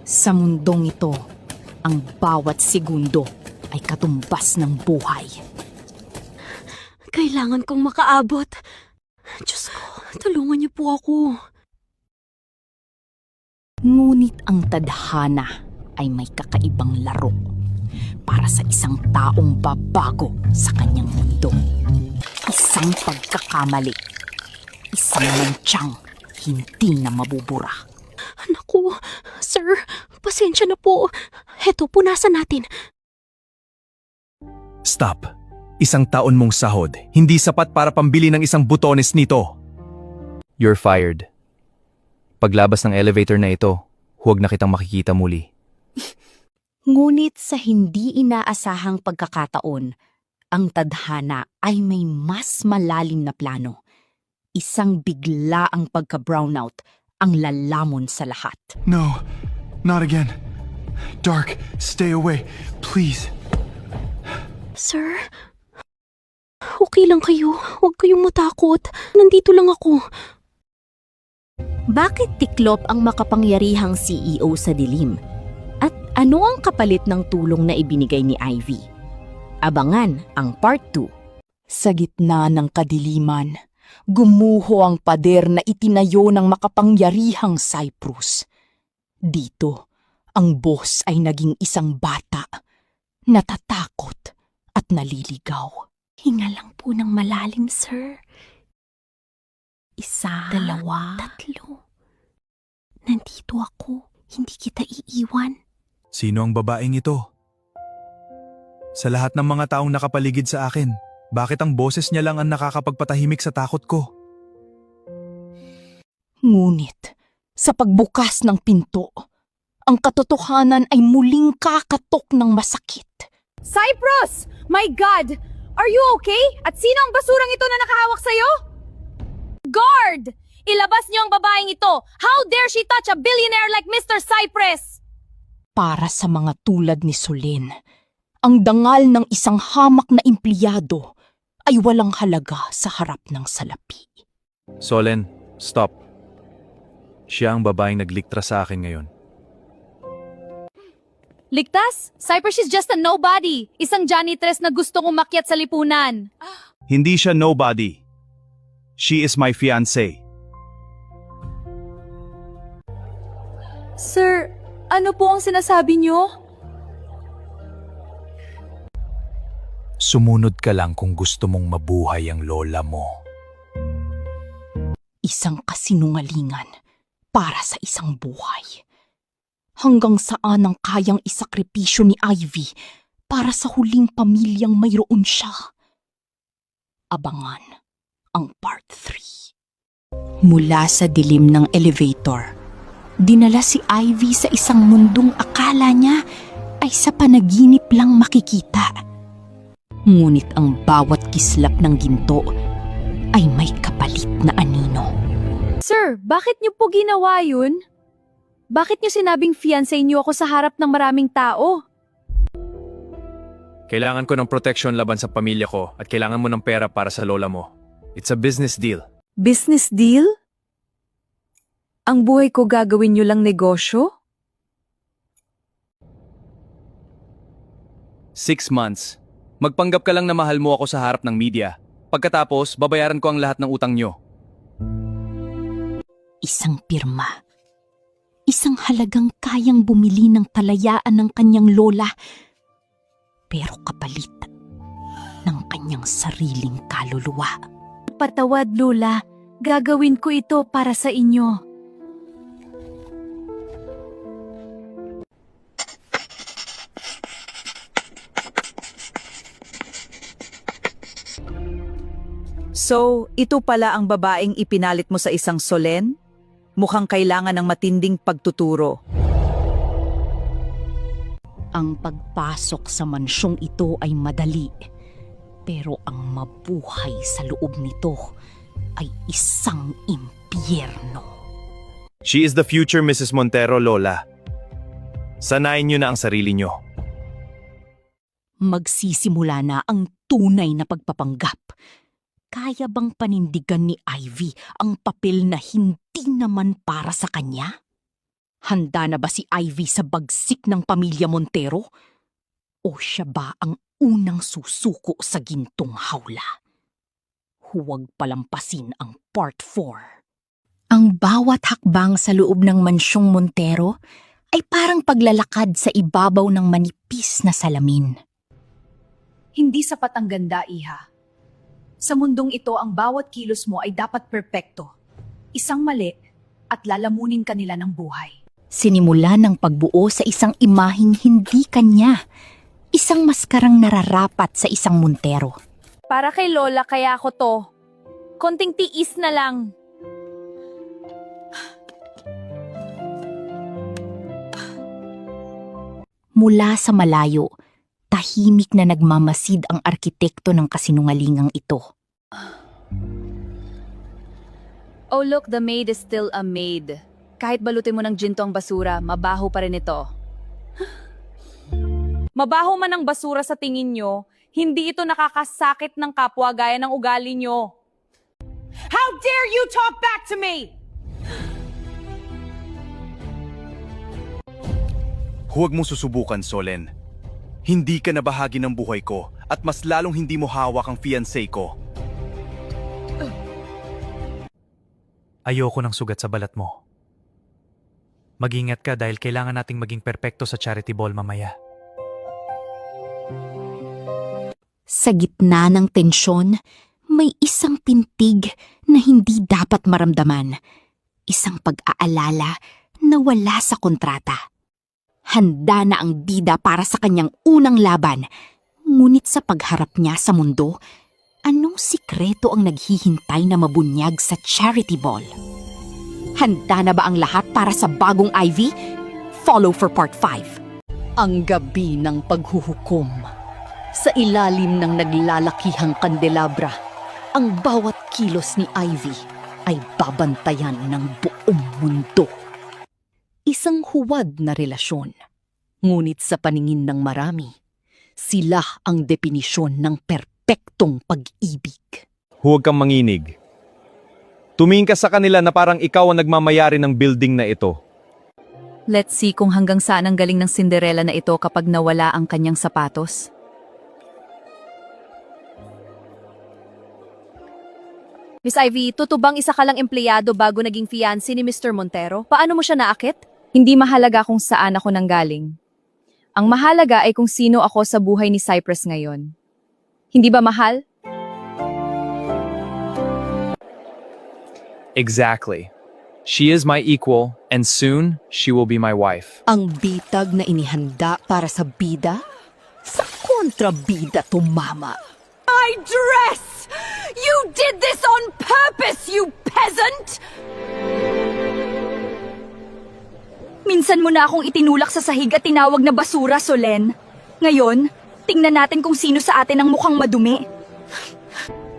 Sa mundong ito, ang bawat segundo ay katumbas ng buhay. Kailangan kong makaabot. Diyos ko, tulungan niyo po ako. Ngunit ang tadhana ay may kakaibang laro para sa isang taong babago sa kanyang mundo. Isang pagkakamali, isang mantsang hindi na mabubura. Naku, sir, pasensya na po. Heto, punasan natin. Stop. Isang taon mong sahod, hindi sapat para pambili ng isang butones nito. You're fired. Paglabas ng elevator na ito, huwag na kitang makikita muli. Ngunit sa hindi inaasahang pagkakataon, ang tadhana ay may mas malalim na plano. Isang biglaang pagka-brownout ang lalamon sa lahat. No, not again. Dark, stay away, please. Sir, okay lang kayo. Huwag kayong matakot. Nandito lang ako. Bakit tiklop ang makapangyarihang CEO sa dilim? At ano ang kapalit ng tulong na ibinigay ni Ivy? Abangan ang part 2. Sa gitna ng kadiliman, gumuho ang pader na itinayo ng makapangyarihang Cyprus. Dito, ang boss ay naging isang bata, natatakot at naliligaw. Hinga lang po ng malalim, sir. Isa, Dalawa. tatlo. Nandito ako. Hindi kita iiwan. Sino ang babaeng ito? Sa lahat ng mga taong nakapaligid sa akin, bakit ang boses niya lang ang nakakapagpatahimik sa takot ko? Ngunit, sa pagbukas ng pinto, ang katotohanan ay muling kakatok ng masakit. Cyprus! My God! Are you okay? At sino ang basurang ito na nakahawak sa'yo? Guard! Ilabas niyo ang babaeng ito! How dare she touch a billionaire like Mr. Cyprus? Para sa mga tulad ni Solen, ang dangal ng isang hamak na empleyado ay walang halaga sa harap ng salapi. Solen, stop. Siya ang babaeng nagliktra sa akin ngayon. Ligtas? Cyprus is just a nobody. Isang janitress na gustong umakyat sa lipunan. Hindi siya nobody. She is my fiancé. Sir, ano po ang sinasabi niyo? Sumunod ka lang kung gusto mong mabuhay ang lola mo. Isang kasinungalingan para sa isang buhay. Hanggang saan ang kayang isakripisyo ni Ivy para sa huling pamilyang mayroon siya? Abangan ang part 3. Mula sa dilim ng elevator, dinala si Ivy sa isang mundong akala niya ay sa panaginip lang makikita. Ngunit ang bawat kislap ng ginto ay may kapalit na anino. Sir, bakit niyo po ginawa yun? Bakit niyo sinabing fiancé niyo ako sa harap ng maraming tao? Kailangan ko ng protection laban sa pamilya ko at kailangan mo ng pera para sa lola mo. It's a business deal. Business deal? Ang buhay ko gagawin niyo lang negosyo? 6 months. Magpanggap ka lang na mahal mo ako sa harap ng media. Pagkatapos, babayaran ko ang lahat ng utang nyo. Isang pirma. Isang halagang kayang bumili ng kalayaan ng kanyang lola, pero kapalit ng kanyang sariling kaluluwa. Patawad, Lola. Gagawin ko ito para sa inyo. So, ito pala ang babaeng ipinalit mo sa isang Solen? Mukhang kailangan ng matinding pagtuturo. Ang pagpasok sa mansyong ito ay madali, pero ang mabuhay sa loob nito ay isang impyerno. She is the future Mrs. Montero, Lola. Sanayin nyo na ang sarili nyo. Magsisimula na ang tunay na pagpapanggap. Kaya bang panindigan ni Ivy ang papel na hindi naman para sa kanya? Handa na ba si Ivy sa bagsik ng pamilya Montero? O siya ba ang unang susuko sa gintong hawla? Huwag palampasin ang Part 4. Ang bawat hakbang sa loob ng mansyong Montero ay parang paglalakad sa ibabaw ng manipis na salamin. Hindi sapat ang ganda, Iha. Sa mundong ito, ang bawat kilos mo ay dapat perpekto. Isang mali at lalamunin ka nila ng buhay. Sinimula ng pagbuo sa isang imaheng hindi kanya. Isang maskarang nararapat sa isang Montero. Para kay Lola kaya ako to. Konting tiis na lang. Mula sa malayo, tahimik na nagmamasid ang arkitekto ng kasinungalingang ito. Oh look, the maid is still a maid. Kahit balutin mo ng ginto ang basura, mabaho pa rin ito. Mabaho man ang basura sa tingin nyo, hindi ito nakakasakit ng kapwa gaya ng ugali nyo. How dare you talk back to me? Huwag mo susubukan, Solen. Hindi ka na bahagi ng buhay ko at mas lalong hindi mo hawak ang fiancé ko. Ayoko ng sugat sa balat mo. Mag-ingat ka dahil kailangan nating maging perpekto sa charity ball mamaya. Sa gitna ng tensyon, may isang pintig na hindi dapat maramdaman. Isang pag-aalala na wala sa kontrata. Handa na ang bida para sa kanyang unang laban. Ngunit sa pagharap niya sa mundo, anong sikreto ang naghihintay na mabunyag sa charity ball? Handa na ba ang lahat para sa bagong Ivy? Follow for Part 5. Ang gabi ng paghuhukom. Sa ilalim ng naglalakihang kandelabra, ang bawat kilos ni Ivy ay babantayan ng buong mundo. Isang huwad na relasyon. Ngunit sa paningin ng marami, sila ang definisyon ng perpektong pag-ibig. Huwag kang manginig. Tumingin ka sa kanila na parang ikaw ang nagmamayari ng building na ito. Let's see kung hanggang saan ang galing ng Cinderella na ito kapag nawala ang kanyang sapatos. Miss Ivy, tutubang isa ka lang empleyado bago naging fiancé ni Mr. Montero? Paano mo siya naakit? Hindi mahalaga kung saan ako nanggaling. Ang mahalaga ay kung sino ako sa buhay ni Cypress ngayon. Hindi ba mahal? Exactly. She is my equal and soon she will be my wife. Ang bitag na inihanda para sa bida, sa kontrabida tumama. My dress! You did this on purpose, you peasant! Minsan mo na akong itinulak sa sahig at tinawag na basura, Solen. Ngayon, tingnan natin kung sino sa atin ang mukhang madumi.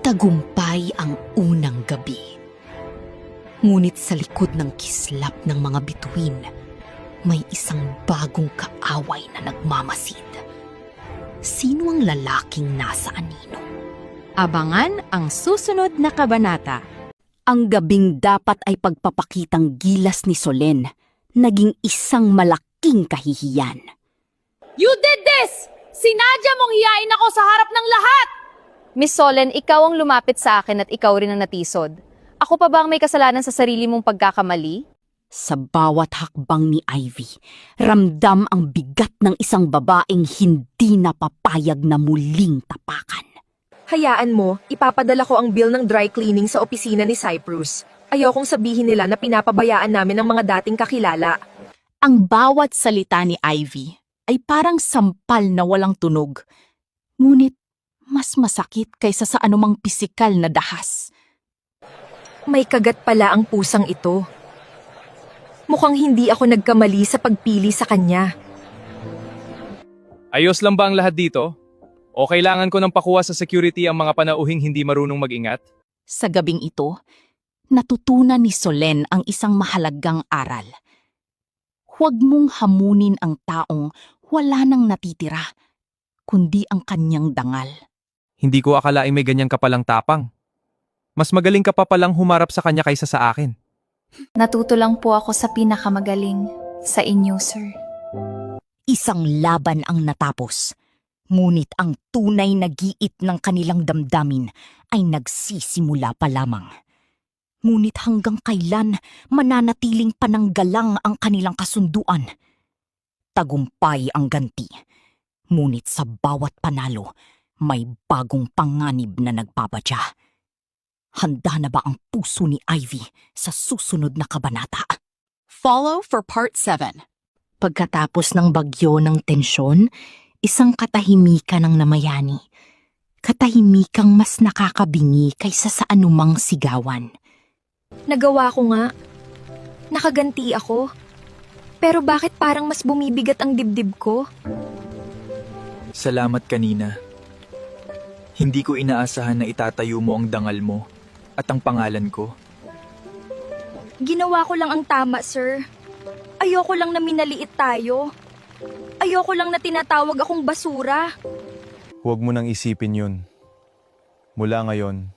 Tagumpay ang unang gabi. Ngunit sa likod ng kislap ng mga bituin, may isang bagong kaaway na nagmamasid. Sino ang lalaking nasa anino? Abangan ang susunod na kabanata. Ang gabing dapat ay pagpapakitang gilas ni Solen, naging isang malaking kahihiyan. You did this! Sinadya mong hiyain ako sa harap ng lahat! Miss Solen, ikaw ang lumapit sa akin at ikaw rin ang natisod. Ako pa ba ang may kasalanan sa sarili mong pagkakamali? Sa bawat hakbang ni Ivy, ramdam ang bigat ng isang babaeng hindi napapayag na muling tapakan. Hayaan mo, ipapadala ko ang bill ng dry cleaning sa opisina ni Cyprus. Ayokong sabihin nila na pinapabayaan namin ang mga dating kakilala. Ang bawat salita ni Ivy ay parang sampal na walang tunog. Ngunit mas masakit kaysa sa anumang pisikal na dahas. May kagat pala ang pusang ito. Mukhang hindi ako nagkamali sa pagpili sa kanya. Ayos lang ba ang lahat dito? O kailangan ko ng pakuha sa security ang mga panauhing hindi marunong mag-ingat? Sa gabing ito, natutunan ni Solen ang isang mahalagang aral. Huwag mong hamunin ang taong wala nang natitira, kundi ang kanyang dangal. Hindi ko akalaing may ganyan ka palang tapang. Mas magaling ka pa palang humarap sa kanya kaysa sa akin. Natuto lang po ako sa pinakamagaling. Sa inyo, sir. Isang laban ang natapos. Ngunit ang tunay na giit ng kanilang damdamin ay nagsisimula pa lamang. Ngunit hanggang kailan mananatiling pananggalang ang kanilang kasunduan? Tagumpay ang ganti. Ngunit sa bawat panalo, may bagong panganib na nagbabadya. Handa na ba ang puso ni Ivy sa susunod na kabanata? Follow for Part 7. Pagkatapos ng bagyo ng tensyon, isang katahimikan ang namayani. Katahimikang mas nakakabingi kaysa sa anumang sigawan. Nagawa ko nga. Nakaganti ako. Pero bakit parang mas bumibigat ang dibdib ko? Salamat kanina. Hindi ko inaasahan na itatayo mo ang dangal mo at ang pangalan ko. Ginawa ko lang ang tama, sir. Ayoko lang na minaliit tayo. Ayoko lang na tinatawag akong basura. Huwag mo nang isipin yun. Mula ngayon,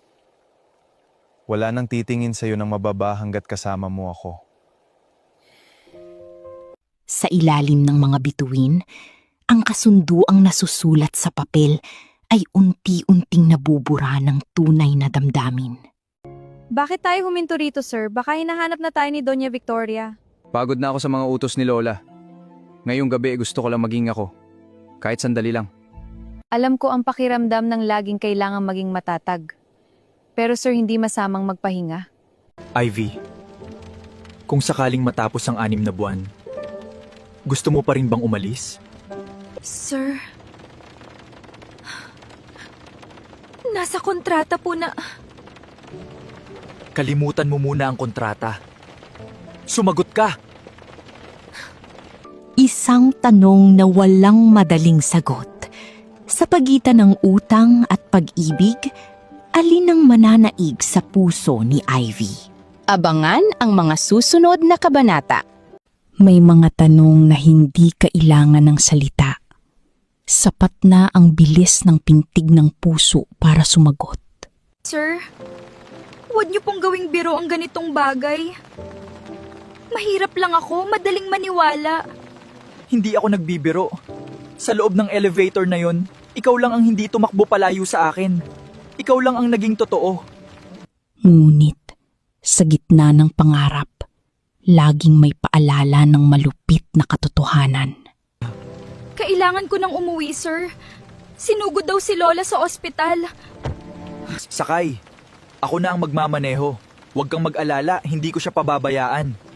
wala nang titingin sa'yo ng mababa hanggat kasama mo ako. Sa ilalim ng mga bituin, ang kasunduang nasusulat sa papel ay unti-unting nabubura ng tunay na damdamin. Bakit tayo huminto rito, sir? Baka hinahanap na tayo ni Doña Victoria. Pagod na ako sa mga utos ni Lola. Ngayong gabi gusto ko lang maging ako. Kahit sandali lang. Alam ko ang pakiramdam ng laging kailangang maging matatag. Pero sir, hindi masamang magpahinga. Ivy, kung sakaling matapos ang 6 na buwan, gusto mo pa rin bang umalis? Sir, nasa kontrata po na... Kalimutan mo muna ang kontrata. Sumagot ka! Isang tanong na walang madaling sagot. Sa pagitan ng utang at pag-ibig, alin ang mananaig sa puso ni Ivy? Abangan ang mga susunod na kabanata. May mga tanong na hindi kailangan ng salita. Sapat na ang bilis ng pintig ng puso para sumagot. Sir, huwag niyo pong gawing biro ang ganitong bagay. Mahirap lang ako, madaling maniwala. Hindi ako nagbibiro. Sa loob ng elevator na yon, ikaw lang ang hindi tumakbo palayo sa akin. Ikaw lang ang naging totoo. Ngunit, sa gitna ng pangarap, laging may paalala ng malupit na katotohanan. Kailangan ko nang umuwi, sir. Sinugod daw si Lola sa ospital. Sakay, ako na ang magmamaneho. Huwag kang mag-alala, hindi ko siya pababayaan.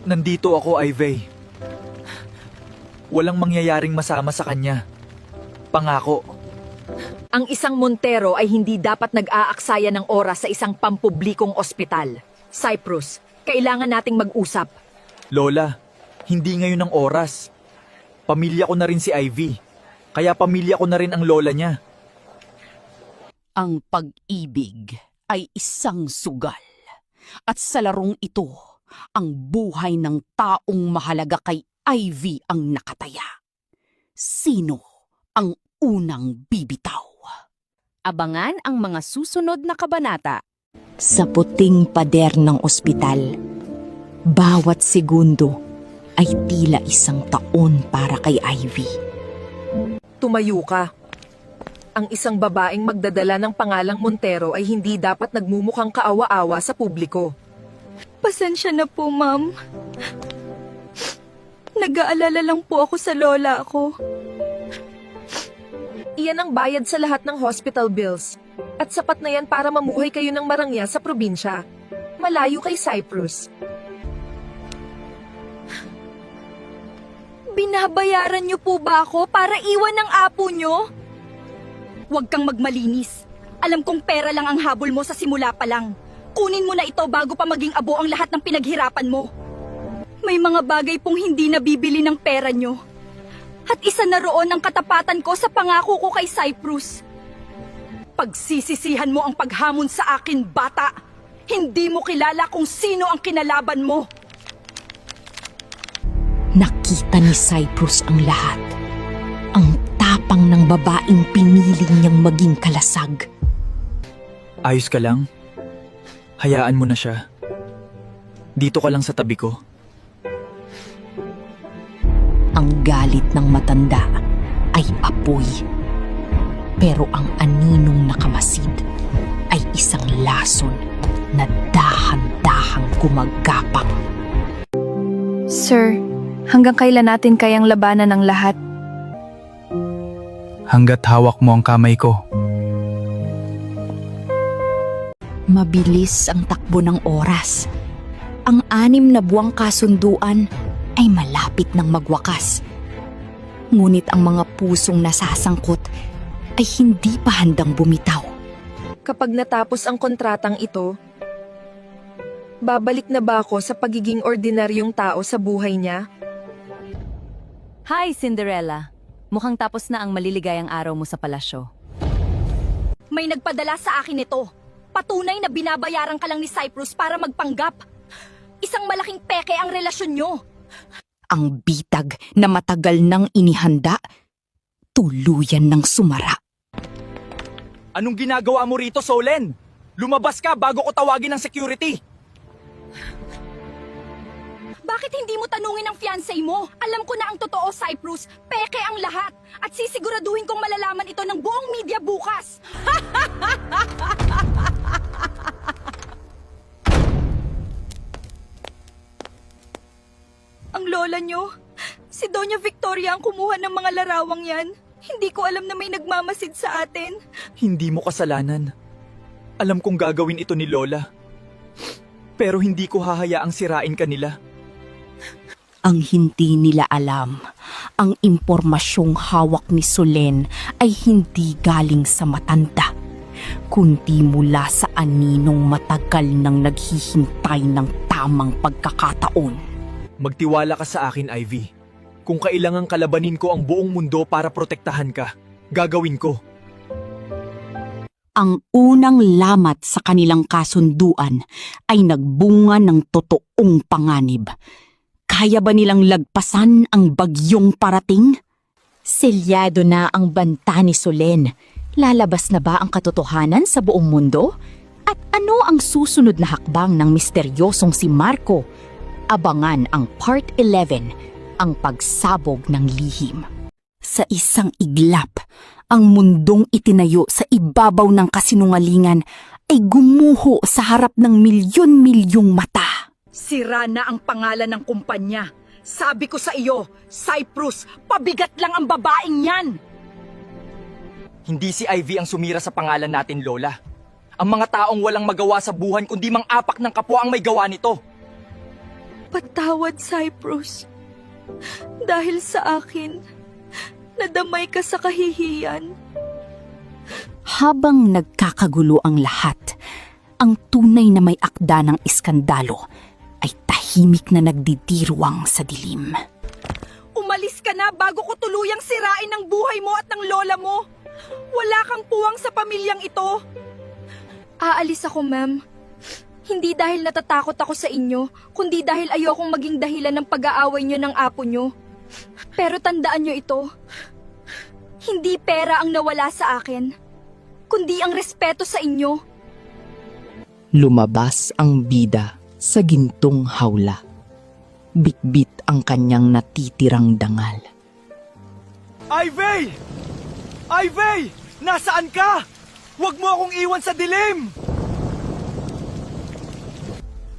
Nandito ako, Ivy. Walang mangyayaring masama sa kanya. Pangako. Ang isang Montero ay hindi dapat nag-aaksaya ng oras sa isang pampublikong ospital. Cyprus, kailangan nating mag-usap. Lola, hindi ngayon ang oras. Pamilya ko na rin si Ivy. Kaya pamilya ko na rin ang lola niya. Ang pag-ibig ay isang sugal. At sa larong ito, ang buhay ng taong mahalaga kay Ivy ang nakataya. Sino ang unang bibitaw? Abangan ang mga susunod na kabanata. Sa puting pader ng ospital, bawat segundo ay tila isang taon para kay Ivy. Tumayo ka. Ang isang babaeng magdadala ng pangalang Montero ay hindi dapat nagmumukhang kaawa-awa sa publiko. Pasensya na po, ma'am. Nag-aalala lang po ako sa lola ko. Iyan ang bayad sa lahat ng hospital bills. At sapat na yan para mamuhay kayo ng marangya sa probinsya. Malayo kay Cyprus. Binabayaran niyo po ba ako para iwan ng apo niyo? Huwag kang magmalinis. Alam kong pera lang ang habol mo sa simula pa lang. Kunin mo na ito bago pa maging abo ang lahat ng pinaghirapan mo. May mga bagay pong hindi nabibili ng pera niyo. At isa na roon ang katapatan ko sa pangako ko kay Cyprus. Pagsisisihan mo ang paghamon sa akin, bata. Hindi mo kilala kung sino ang kinalaban mo. Nakita ni Cyprus ang lahat. Ang tapang ng babaeng pinili niyang maging kalasag. Ayos ka lang? Hayaan mo na siya. Dito ka lang sa tabi ko. Ang galit ng matanda ay apoy. Pero ang aninong nakamasid ay isang lason na dahan-dahang gumagapang. Sir, hanggang kailan natin kayang labanan ang lahat? Hanggat hawak mo ang kamay ko. Mabilis ang takbo ng oras. Ang 6 na buwang kasunduan ay malapit ng magwakas. Ngunit ang mga pusong nasasangkot ay hindi pa handang bumitaw. Kapag natapos ang kontratang ito, babalik na ba ako sa pagiging ordinaryong tao sa buhay niya? Hi, Cinderella. Mukhang tapos na ang maliligayang araw mo sa palasyo. May nagpadala sa akin ito. Patunay na binabayaran ka lang ni Cyprus para magpanggap. Isang malaking peke ang relasyon nyo. Ang bitag na matagal nang inihanda, tuluyan ng sumara. Anong ginagawa mo rito, Solen? Lumabas ka bago ko tawagin ng security. Bakit hindi mo tanungin ang fiancé mo? Alam ko na ang totoo, Cyprus. Peke ang lahat. At sisiguraduhin kong malalaman ito ng buong media bukas. Ang lola nyo, si Doña Victoria ang kumuha ng mga larawang yan. Hindi ko alam na may nagmamasid sa atin. Hindi mo kasalanan. Alam kong gagawin ito ni Lola. Pero hindi ko hahayaang sirain kanila. Ang hindi nila alam, ang impormasyong hawak ni Solen ay hindi galing sa matanda, kundi mula sa aninong matagal nang naghihintay ng tamang pagkakataon. Magtiwala ka sa akin, Ivy. Kung kailangang kalabanin ko ang buong mundo para protektahan ka, gagawin ko. Ang unang lamat sa kanilang kasunduan ay nagbunga ng totoong panganib. Kaya ba nilang lagpasan ang bagyong parating? Selyado na ang banta ni Solen. Lalabas na ba ang katotohanan sa buong mundo? At ano ang susunod na hakbang ng misteryosong si Marco? Abangan ang Part 11, ang pagsabog ng lihim. Sa isang iglap, ang mundong itinayo sa ibabaw ng kasinungalingan ay gumuho sa harap ng milyon-milyong mata. Sira na ang pangalan ng kumpanya. Sabi ko sa iyo, Cyprus, pabigat lang ang babaeng yan. Hindi si Ivy ang sumira sa pangalan natin, Lola. Ang mga taong walang magawa sa buhay kundi mang-apak ng kapwa ang may gawa nito. Patawad, Cyprus. Dahil sa akin, nadamay ka sa kahihiyan. Habang nagkakagulo ang lahat, ang tunay na may akda ng iskandalo ay tahimik na nagdidirwang sa dilim. Umalis ka na bago ko tuluyang sirain ang buhay mo at ng lola mo. Wala kang puwang sa pamilyang ito. Aalis ako, ma'am. Hindi dahil natatakot ako sa inyo, kundi dahil ayokong maging dahilan ng pag-aaway nyo ng apo nyo. Pero tandaan nyo ito, hindi pera ang nawala sa akin, kundi ang respeto sa inyo. Lumabas ang bida sa gintong hawla. Bitbit ang kanyang natitirang dangal. Ivy! Ivy! Nasaan ka? Huwag mo akong iwan sa dilim!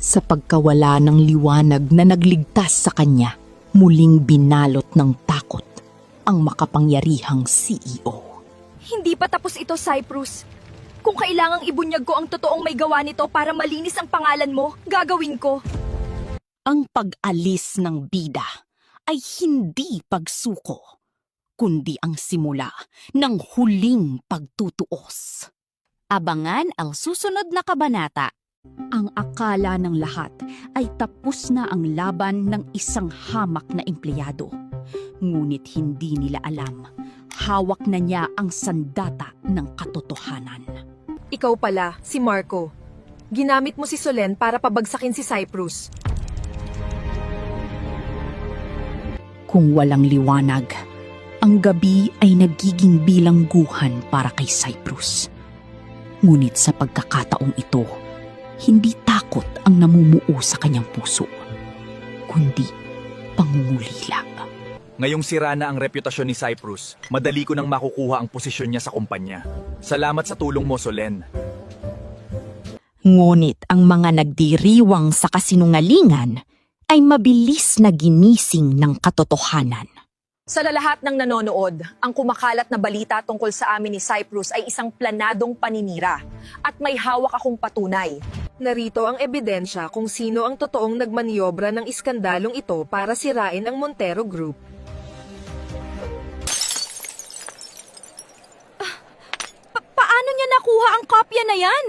Sa pagkawala ng liwanag na nagligtas sa kanya, muling binalot ng takot ang makapangyarihang CEO. Hindi pa tapos ito, Cyprus. Kung kailangang ibunyag ko ang totoong may gawa nito para malinis ang pangalan mo, gagawin ko. Ang pag-alis ng bida ay hindi pagsuko, kundi ang simula ng huling pagtutuos. Abangan ang susunod na kabanata. Ang akala ng lahat ay tapos na ang laban ng isang hamak na empleyado. Ngunit hindi nila alam, hawak na niya ang sandata ng katotohanan. Ikaw pala, si Marco. Ginamit mo si Solen para pabagsakin si Cyprus. Kung walang liwanag, Ang gabi ay nagiging bilangguhan para kay Cyprus. Ngunit sa pagkakataong ito, hindi takot ang namumuo sa kanyang puso, kundi pangungulila. Ngayong sira na ang reputasyon ni Cyprus, madali ko nang makukuha ang posisyon niya sa kumpanya. Salamat sa tulong mo, Solen. Ngunit ang mga nagdiriwang sa kasinungalingan ay mabilis na ginising ng katotohanan. Sa lahat ng nanonood, ang kumakalat na balita tungkol sa amin ni Cyprus ay isang planadong paninira at may hawak akong patunay. Narito ang ebidensya kung sino ang totoong nagmaniobra ng iskandalong ito para sirain ang Montero Group. Paano niya nakuha ang kopya na yan?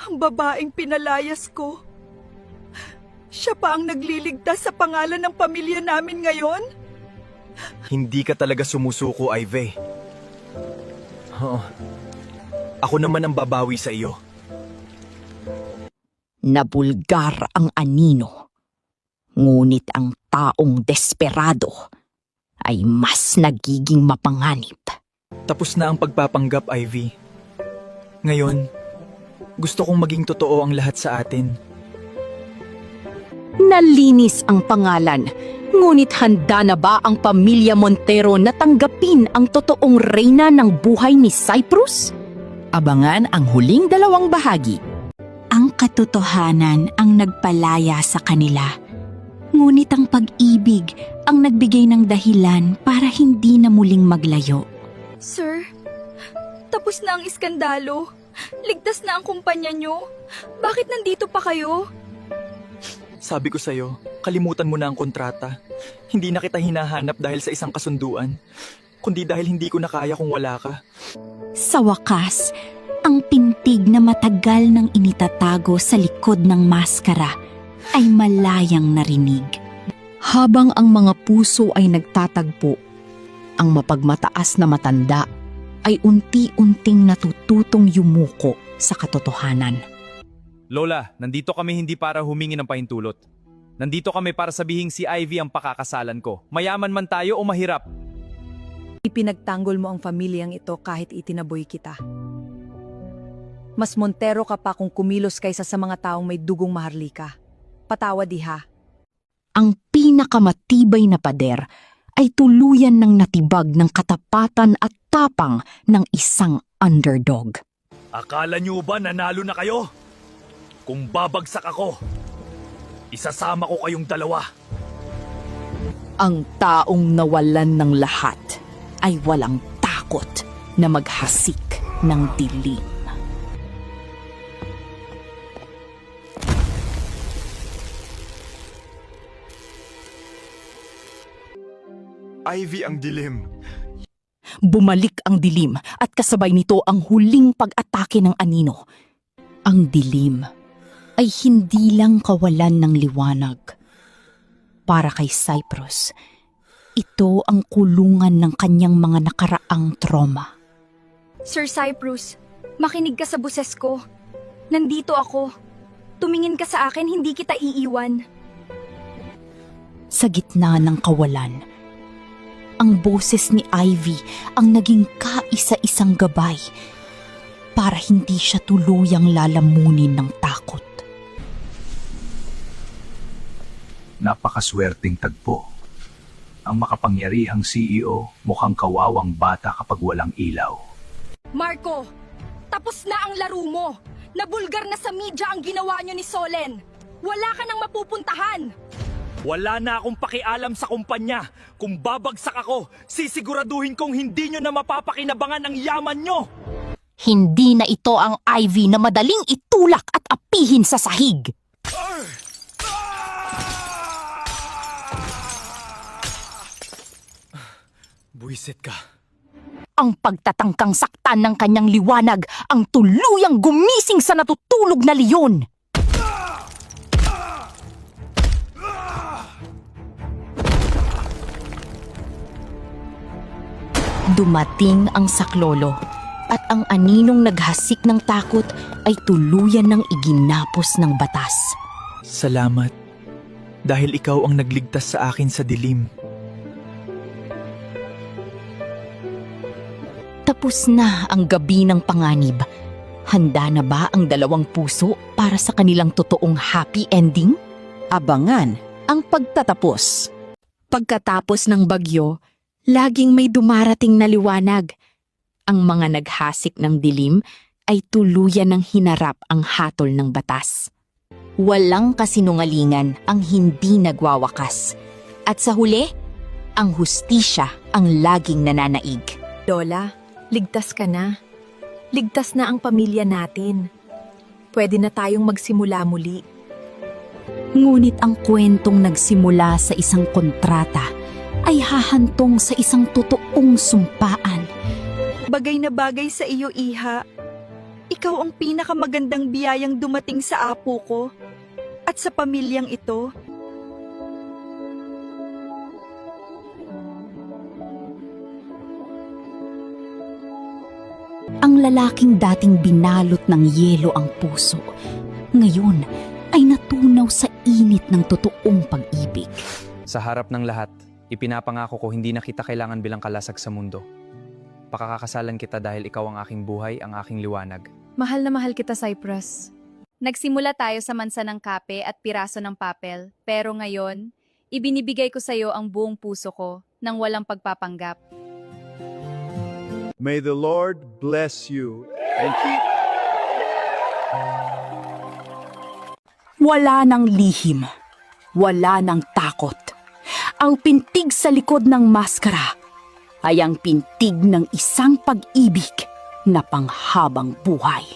Ang babaeng pinalayas ko. Siya pa ang nagliligtas sa pangalan ng pamilya namin ngayon? Hindi ka talaga sumusuko, Ivy. Oo. Ako naman ang babawi sa iyo. Nabulgar ang anino. Ngunit ang taong desperado ay mas nagiging mapanganib. Tapos na ang pagpapanggap, Ivy. Ngayon, gusto kong maging totoo ang lahat sa atin. Nalinis ang pangalan, ngunit handa na ba ang pamilya Montero na tanggapin ang totoong reyna ng buhay ni Cyprus? Abangan ang huling 2 bahagi. Ang katotohanan ang nagpalaya sa kanila, ngunit ang pag-ibig ang nagbigay ng dahilan para hindi na muling maglayo. Sir, tapos na ang iskandalo. Ligtas na ang kumpanya nyo. Bakit nandito pa kayo? Sabi ko sa'yo, kalimutan mo na ang kontrata. Hindi na kita hinahanap dahil sa isang kasunduan, kundi dahil hindi ko na kaya kung wala ka. Sa wakas, ang pintig na matagal nang initatago sa likod ng maskara ay malayang narinig. Habang ang mga puso ay nagtatagpo, ang mapagmataas na matanda ay unti-unting natututong yumuko sa katotohanan. Lola, nandito kami hindi para humingi ng pahintulot. Nandito kami para sabihing si Ivy ang pakakasalan ko. Mayaman man tayo o mahirap. Ipinagtanggol mo ang pamilyang ito kahit itinaboy kita. Mas Montero ka pa kung kumilos kaysa sa mga taong may dugong maharlika. Patawad, Iha. Ang pinakamatibay na pader ay tuluyan ng natibag ng katapatan at tapang ng isang underdog. Akala niyo ba nanalo na kayo? Kung babagsak ako, isasama ko kayong dalawa. Ang taong nawalan ng lahat ay walang takot na maghasik ng dilim. Ivy ang dilim. Bumalik ang dilim at kasabay nito ang huling pag-atake ng anino. Ang dilim ay hindi lang kawalan ng liwanag. Para kay Cyprus, ito ang kulungan ng kanyang mga nakaraang trauma. Sir Cyprus, makinig ka sa boses ko. Nandito ako. Tumingin ka sa akin, hindi kita iiwan. Sa gitna ng kawalan, ang boses ni Ivy ang naging kaisa-isang gabay para hindi siya tuluyang lalamunin ng takot. Napakaswerteng tagpo. Ang makapangyarihang CEO mukhang kawawang bata kapag walang ilaw. Marco, tapos na ang laro mo. Nabulgar na sa media ang ginawa niyo ni Solen. Wala ka nang mapupuntahan. Wala na akong pakialam sa kumpanya. Kung babagsak ako, sisiguraduhin kong hindi nyo na mapapakinabangan ang yaman nyo. Hindi na ito ang Ivy na madaling itulak at apihin sa sahig. Buwisit ka. Ang pagtatangkang saktan ng kanyang liwanag ang tuluyang gumising sa natutulog na leon. Dumating ang saklolo at ang aninong naghasik ng takot ay tuluyan ng iginapos ng batas. Salamat. Dahil ikaw ang nagligtas sa akin sa dilim. Tapos na ang gabi ng panganib. Handa na ba ang dalawang puso para sa kanilang totoong happy ending? Abangan ang pagtatapos. Pagkatapos ng bagyo, laging may dumarating na liwanag. Ang mga naghasik ng dilim ay tuluyan ng hinarap ang hatol ng batas. Walang kasinungalingan ang hindi nagwawakas. At sa huli, ang hustisya ang laging nananaig. Lola, ligtas ka na. Ligtas na ang pamilya natin. Pwede na tayong magsimula muli. Ngunit ang kwentong nagsimula sa isang kontrata ay hahantong sa isang totoong sumpaan. Bagay na bagay sa iyo, Iha. Ikaw ang pinakamagandang biyayang dumating sa apo ko at sa pamilyang ito. Ang lalaking dating binalot ng yelo ang puso, ngayon ay natunaw sa init ng totoong pag-ibig. Sa harap ng lahat, ipinapangako ko hindi na kita kailangan bilang kalasag sa mundo. Pakakakasalan kita dahil ikaw ang aking buhay, ang aking liwanag. Mahal na mahal kita, Cyprus. Nagsimula tayo sa mansa ng kape at piraso ng papel, pero ngayon, ibinibigay ko sa iyo ang buong puso ko nang walang pagpapanggap. May the Lord bless you and keep... Wala ng lihim, wala ng takot. Ang pintig sa likod ng maskara ay ang pintig ng isang pag-ibig na panghabang buhay.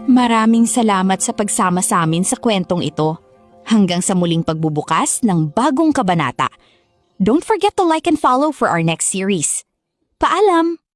Maraming salamat sa pagsama sa amin sa kwentong ito. Hanggang sa muling pagbubukas ng bagong kabanata. Don't forget to like and follow for our next series. Paalam!